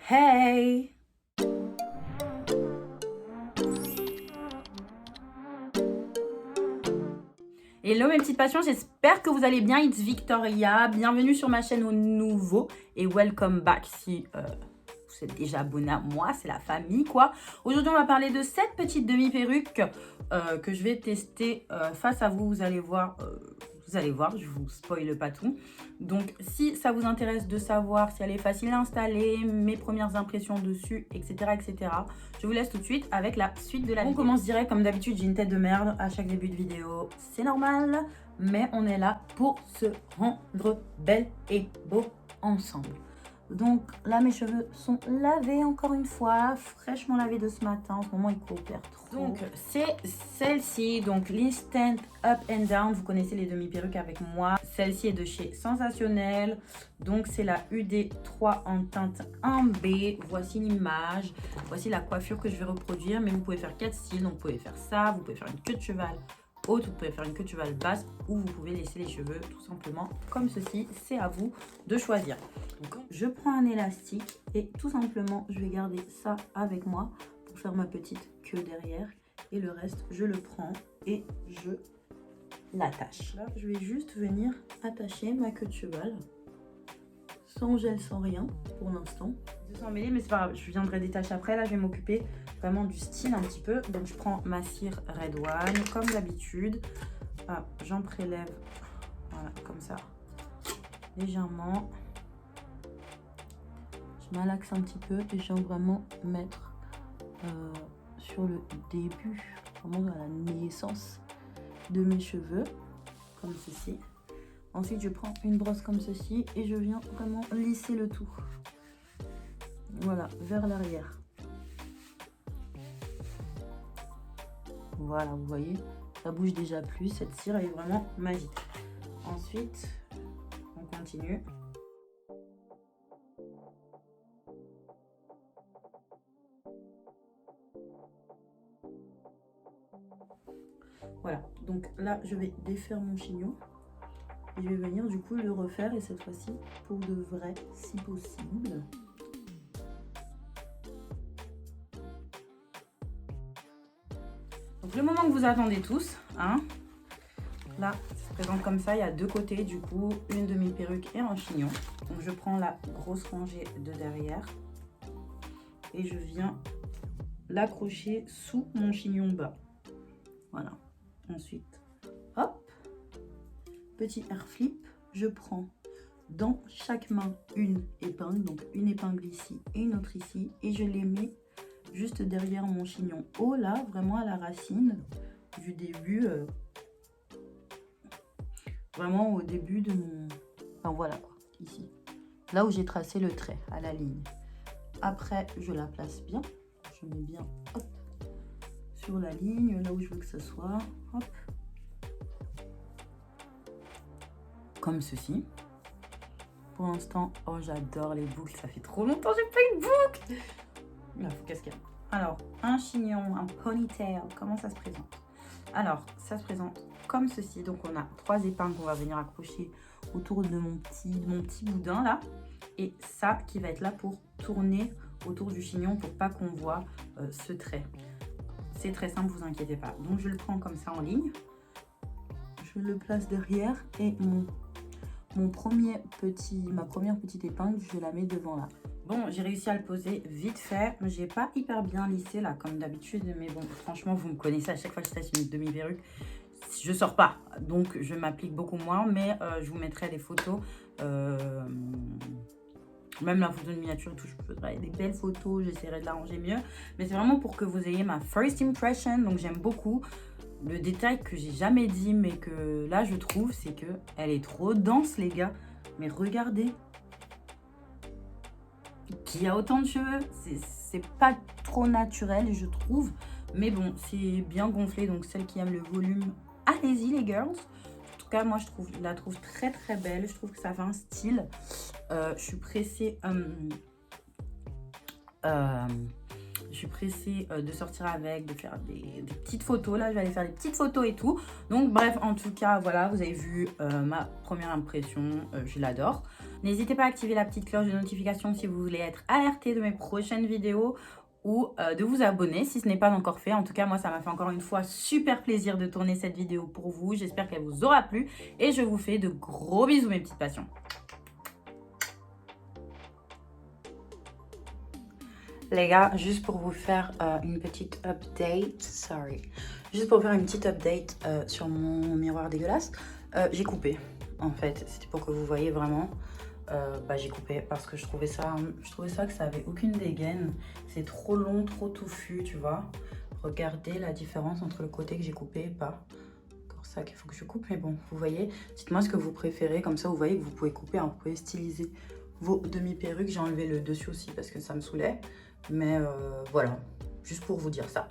Hey! Hello mes petites passions, j'espère que vous allez bien. It's Victoria, bienvenue sur ma chaîne au nouveau et welcome back si vous êtes déjà abonné à moi, c'est la famille quoi. Aujourd'hui on va parler de cette petite demi-perruque que je vais tester face à vous. Vous allez voir, je vous spoile pas tout. Donc si ça vous intéresse de savoir si elle est facile à installer, mes premières impressions dessus, etc. etc. Je vous laisse tout de suite avec la suite de la vidéo. On commence direct comme d'habitude, j'ai une tête de merde à chaque début de vidéo, c'est normal. Mais on est là pour se rendre belle et beau ensemble. Donc là mes cheveux sont lavés encore une fois, fraîchement lavés de ce matin. En ce moment ils coopèrent trop. Donc c'est celle-ci, donc l'Instant Up and Down. Vous connaissez les demi-perruques avec moi. Celle-ci est de chez Sensationnel. Donc c'est la UD3 en teinte 1B. Voici l'image. Voici la coiffure que je vais reproduire. Mais vous pouvez faire 4 styles. Donc vous pouvez faire ça, vous pouvez faire une queue de cheval haute, vous pouvez faire une queue de cheval basse ou vous pouvez laisser les cheveux tout simplement comme ceci. C'est à vous de choisir. Donc je prends un élastique et tout simplement je vais garder ça avec moi pour faire ma petite queue derrière et le reste je le prends et je l'attache. Là je vais juste venir attacher ma queue de cheval sans gel, sans rien pour l'instant. Sans mêler, mais c'est pas grave, je viendrai détacher après. Là je vais m'occuper vraiment du style un petit peu. Donc je prends ma cire Red One comme d'habitude. J'en prélève, voilà, comme ça, légèrement. Je malaxe un petit peu et je viens vraiment mettre sur le début, vraiment à la naissance de mes cheveux, comme ceci. Ensuite je prends une brosse comme ceci et je viens vraiment lisser le tout. Voilà, vers l'arrière. Voilà, vous voyez, ça bouge déjà plus. Cette cire, elle est vraiment magique. Ensuite, on continue. Voilà, donc là, je vais défaire mon chignon. Et je vais venir du coup le refaire, et cette fois-ci, pour de vrai, si possible. Donc le moment que vous attendez tous, hein, là, ça se présente comme ça, il y a deux côtés, du coup, une demi-perruque et un chignon. Donc je prends la grosse rangée de derrière et je viens l'accrocher sous mon chignon bas. Voilà. Ensuite, hop, petit air flip, je prends dans chaque main une épingle, donc une épingle ici et une autre ici, et je les mets juste derrière mon chignon haut, là, vraiment à la racine du début, vraiment au début de mon... Enfin voilà, quoi, ici. Là où j'ai tracé le trait, à la ligne. Après, je la place bien. Je mets bien, hop, sur la ligne, là où je veux que ce soit. Hop. Comme ceci. Pour l'instant, oh j'adore les boucles, ça fait trop longtemps que j'ai pas une boucle. Il faut casquer. Alors, un chignon, un ponytail, comment ça se présente? Alors, ça se présente comme ceci. Donc, on a 3 épingles qu'on va venir accrocher autour de mon petit boudin là. Et ça qui va être là pour tourner autour du chignon pour pas qu'on voit ce trait. C'est très simple, vous inquiétez pas. Donc, je le prends comme ça en ligne. Je le place derrière et ma première petite épingle, je la mets devant là. Bon, j'ai réussi à le poser vite fait. J'ai pas hyper bien lissé là, comme d'habitude. Mais bon, franchement, vous me connaissez, à chaque fois que je teste une demi-perruque, je sors pas. Donc, je m'applique beaucoup moins. Mais je vous mettrai des photos. Même la photo de miniature et tout, je ferai des belles photos. J'essaierai de l'arranger mieux. Mais c'est vraiment pour que vous ayez ma first impression. Donc, j'aime beaucoup. Le détail que j'ai jamais dit, mais que là, je trouve, c'est que elle est trop dense, les gars. Mais regardez. Qui a autant de cheveux, c'est pas trop naturel je trouve, mais bon c'est bien gonflé, donc celles qui aiment le volume, allez-y les girls. En tout cas moi je la trouve très très belle, je trouve que ça fait un style. Je suis pressée de sortir avec, de faire des petites photos. Là je vais aller faire des petites photos et tout. Donc bref, en tout cas voilà, vous avez vu ma première impression, je l'adore. N'hésitez pas à activer la petite cloche de notification si vous voulez être alerté de mes prochaines vidéos ou de vous abonner si ce n'est pas encore fait. En tout cas, moi, ça m'a fait encore une fois super plaisir de tourner cette vidéo pour vous. J'espère qu'elle vous aura plu et je vous fais de gros bisous, mes petites passions. Les gars, juste pour vous faire une petite update, juste pour faire une petite update sur mon miroir dégueulasse, j'ai coupé, en fait, c'était pour que vous voyez vraiment, j'ai coupé parce que je trouvais ça que ça avait aucune dégaine, c'est trop long, trop touffu, tu vois. Regardez la différence entre le côté que j'ai coupé et pas. Encore ça qu'il faut que je coupe, mais bon, vous voyez, dites-moi ce que vous préférez, comme ça vous voyez que vous pouvez couper, hein, vous pouvez styliser vos demi-perruques. J'ai enlevé le dessus aussi parce que ça me saoulait. Mais voilà, juste pour vous dire ça.